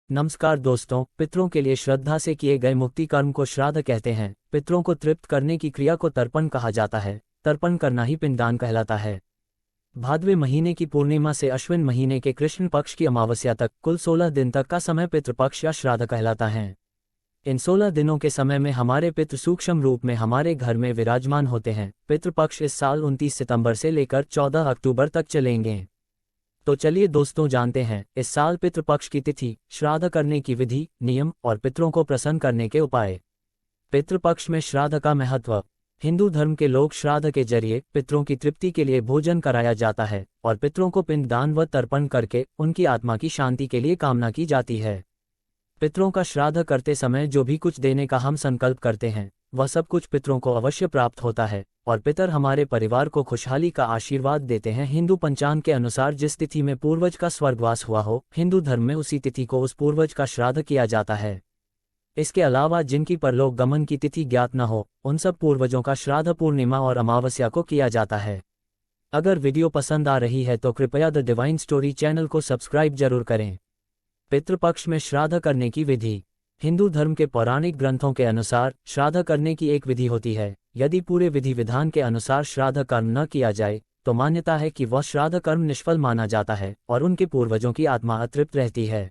नमस्कार दोस्तों, पितरों के लिए श्रद्धा से किए गए मुक्ति कर्म को श्राद्ध कहते हैं। पितरों को तृप्त करने की क्रिया को तर्पण कहा जाता है। तर्पण करना ही पिंडदान कहलाता है। भाद्वे महीने की पूर्णिमा से अश्विन महीने के कृष्ण पक्ष की अमावस्या तक कुल 16 दिन तक का समय पितृपक्ष या श्राद्ध कहलाता है। इन 16 दिनों के समय में हमारे पितृ सूक्ष्म रूप में हमारे घर में विराजमान होते हैं। पितृपक्ष इस साल 29 सितंबर से लेकर 14 अक्टूबर तक चलेंगे। तो चलिए दोस्तों, जानते हैं इस साल पितृपक्ष की तिथि, श्राद्ध करने की विधि, नियम और पितरों को प्रसन्न करने के उपाय। पितृपक्ष में श्राद्ध का महत्व। हिंदू धर्म के लोग श्राद्ध के जरिए पितरों की तृप्ति के लिए भोजन कराया जाता है और पितरों को पिंडदान व तर्पण करके उनकी आत्मा की शांति के लिए कामना की जाती है। पितरों का श्राद्ध करते समय जो भी कुछ देने का हम संकल्प करते हैं वह सब कुछ पितरों को अवश्य प्राप्त होता है और पितर हमारे परिवार को खुशहाली का आशीर्वाद देते हैं। हिंदू पंचांग के अनुसार जिस तिथि में पूर्वज का स्वर्गवास हुआ हो, हिंदू धर्म में उसी तिथि को उस पूर्वज का श्राद्ध किया जाता है। इसके अलावा जिनकी परलोक गमन की तिथि ज्ञात न हो, उन सब पूर्वजों का श्राद्ध पूर्णिमा और अमावस्या को किया जाता है। अगर वीडियो पसंद आ रही है तो कृपया द डिवाइन स्टोरी चैनल को सब्सक्राइब जरूर करें। पितृपक्ष में श्राद्ध करने की विधि। हिंदू धर्म के पौराणिक ग्रंथों के अनुसार श्राद्ध करने की एक विधि होती है। यदि पूरे विधि विधान के अनुसार श्राद्ध कर्म न किया जाए तो मान्यता है कि वह श्राद्ध कर्म निष्फल माना जाता है और उनके पूर्वजों की आत्मा अतृप्त रहती है।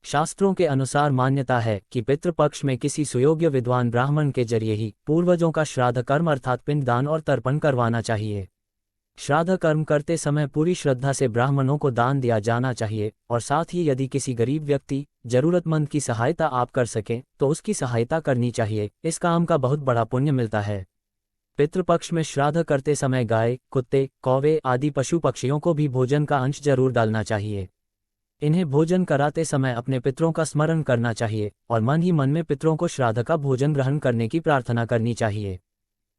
शास्त्रों के अनुसार मान्यता है कि पितृपक्ष में किसी सुयोग्य विद्वान ब्राह्मण के जरिए ही पूर्वजों का श्राद्ध कर्म अर्थात पिंडदान और तर्पण करवाना चाहिए। श्राद्ध कर्म करते समय पूरी श्रद्धा से ब्राह्मणों को दान दिया जाना चाहिए और साथ ही यदि किसी गरीब व्यक्ति, जरूरतमंद की सहायता आप कर सकें तो उसकी सहायता करनी चाहिए। इस काम का बहुत बड़ा पुण्य मिलता है। पितृपक्ष में श्राद्ध करते समय गाय, कुत्ते, कौवे आदि पशु पक्षियों को भी भोजन का अंश जरूर डालना चाहिए। इन्हें भोजन कराते समय अपने पितरों का स्मरण करना चाहिए और मन ही मन में पितरों को श्राद्ध का भोजन ग्रहण करने की प्रार्थना करनी चाहिए।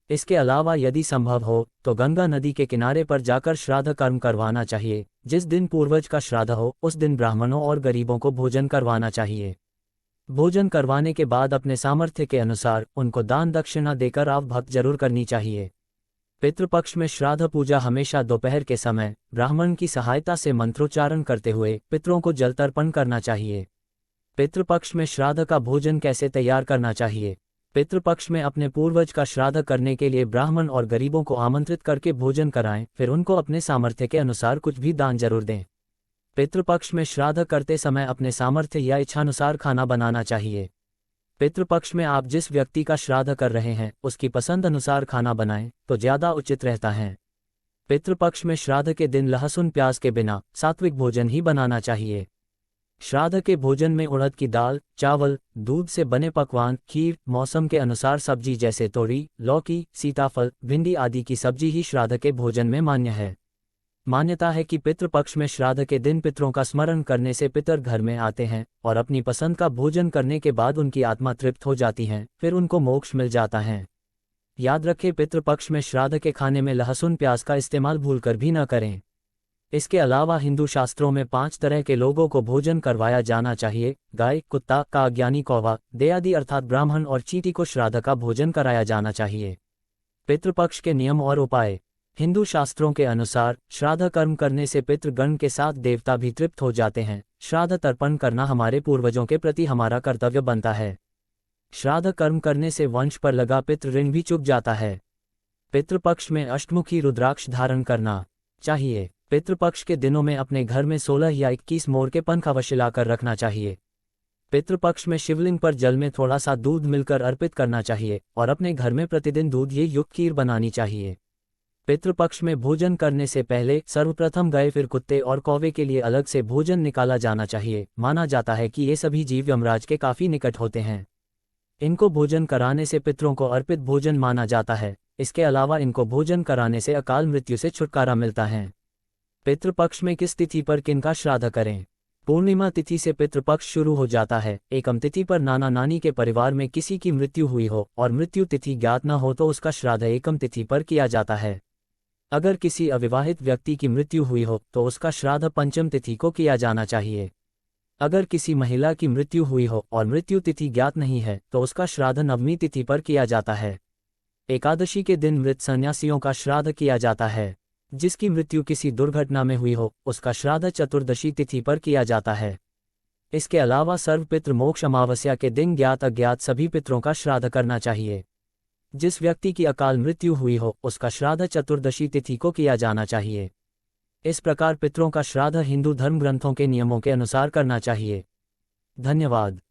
इसके अलावा यदि संभव हो तो गंगा नदी के किनारे पर जाकर श्राद्ध कर्म करवाना चाहिए। जिस दिन पूर्वज का श्राद्ध हो उस दिन ब्राह्मणों और गरीबों को भोजन करवाना चाहिए। भोजन करवाने के बाद अपने सामर्थ्य के अनुसार उनको दान दक्षिणा देकर आप भक्त जरूर करनी चाहिए। पितृपक्ष में श्राद्ध पूजा हमेशा दोपहर के समय ब्राह्मण की सहायता से मंत्रोच्चारण करते हुए पितरों को जल तर्पण करना चाहिए। पितृपक्ष में श्राद्ध का भोजन कैसे तैयार करना चाहिए। पितृपक्ष में अपने पूर्वज का श्राद्ध करने के लिए ब्राह्मण और गरीबों को आमंत्रित करके भोजन कराएं, फिर उनको अपने सामर्थ्य के अनुसार कुछ भी दान जरूर दें। पितृपक्ष में श्राद्ध करते समय अपने सामर्थ्य या इच्छानुसार खाना बनाना चाहिए। पितृपक्ष में आप जिस व्यक्ति का श्राद्ध कर रहे हैं उसकी पसंद अनुसार खाना बनाएं तो ज्यादा उचित रहता है। पितृपक्ष में श्राद्ध के दिन लहसुन प्याज के बिना सात्विक भोजन ही बनाना चाहिए। श्राद्ध के भोजन में उड़द की दाल, चावल, दूध से बने पकवान, खीर, मौसम के अनुसार सब्जी जैसे तोरी, लौकी, सीताफल, भिंडी आदि की सब्जी ही श्राद्ध के भोजन में मान्य है। मान्यता है कि पितृपक्ष में श्राद्ध के दिन पितरों का स्मरण करने से पितर घर में आते हैं और अपनी पसंद का भोजन करने के बाद उनकी आत्मा तृप्त हो जाती है, फिर उनको मोक्ष मिल जाता है। याद रखें, पितृपक्ष में श्राद्ध के खाने में लहसुन प्याज का इस्तेमाल भूलकर भी न करें। इसके अलावा हिंदू शास्त्रों में 5 तरह के लोगों को भोजन करवाया जाना चाहिए। गाय, कुत्ता, काज्ञानी, कौवा, दयादि अर्थात ब्राह्मण और चींटी को श्राद्ध का भोजन कराया जाना चाहिए। पितृपक्ष के नियम और उपाय। हिंदू शास्त्रों के अनुसार श्राद्ध कर्म करने से पितृगण के साथ देवता भी तृप्त हो जाते हैं। श्राद्ध तर्पण करना हमारे पूर्वजों के प्रति हमारा कर्तव्य बनता है। श्राद्ध कर्म करने से वंश पर लगा पितृ ऋण भी चुक जाता है। पितृपक्ष में अष्टमुखी रुद्राक्ष धारण करना चाहिए। पितृपक्ष के दिनों में अपने घर में 16 या 21 मोर के पंख अवश्य लाकर रखना चाहिए। पितृपक्ष में शिवलिंग पर जल में थोड़ा सा दूध मिलकर अर्पित करना चाहिए और अपने घर में प्रतिदिन दूध ये युक्त खीर बनानी चाहिए। पितृपक्ष में भोजन करने से पहले सर्वप्रथम गाय, फिर कुत्ते और कौवे के लिए अलग से भोजन निकाला जाना चाहिए। माना जाता है कि ये सभी जीव यमराज के काफी निकट होते हैं। इनको भोजन कराने से पितरों को अर्पित भोजन माना जाता है। इसके अलावा इनको भोजन कराने से अकाल मृत्यु से छुटकारा मिलता है। पितृपक्ष में किस तिथि पर किनका श्राद्ध करें। पूर्णिमा तिथि से पितृपक्ष शुरू हो जाता है। एकम तिथि पर नाना नानी के परिवार में किसी की मृत्यु हुई हो और मृत्यु तिथि ज्ञात न हो तो उसका श्राद्ध एकम तिथि पर किया जाता है। अगर किसी अविवाहित व्यक्ति की मृत्यु हुई हो तो उसका श्राद्ध पंचम तिथि को किया जाना चाहिए। अगर किसी महिला की मृत्यु हुई हो और मृत्यु तिथि ज्ञात नहीं है तो उसका श्राद्ध नवमी तिथि पर किया जाता है। एकादशी के दिन मृत सन्यासियों का श्राद्ध किया जाता है। जिसकी मृत्यु किसी दुर्घटना में हुई हो उसका श्राद्ध चतुर्दशी तिथि पर किया जाता है। इसके अलावा सर्वपितृ मोक्ष अमावस्या के दिन ज्ञात अज्ञात सभी पितरों का श्राद्ध करना चाहिए। जिस व्यक्ति की अकाल मृत्यु हुई हो उसका श्राद्ध चतुर्दशी तिथि को किया जाना चाहिए। इस प्रकार पितरों का श्राद्ध हिंदू धर्म ग्रंथों के नियमों के अनुसार करना चाहिए। धन्यवाद।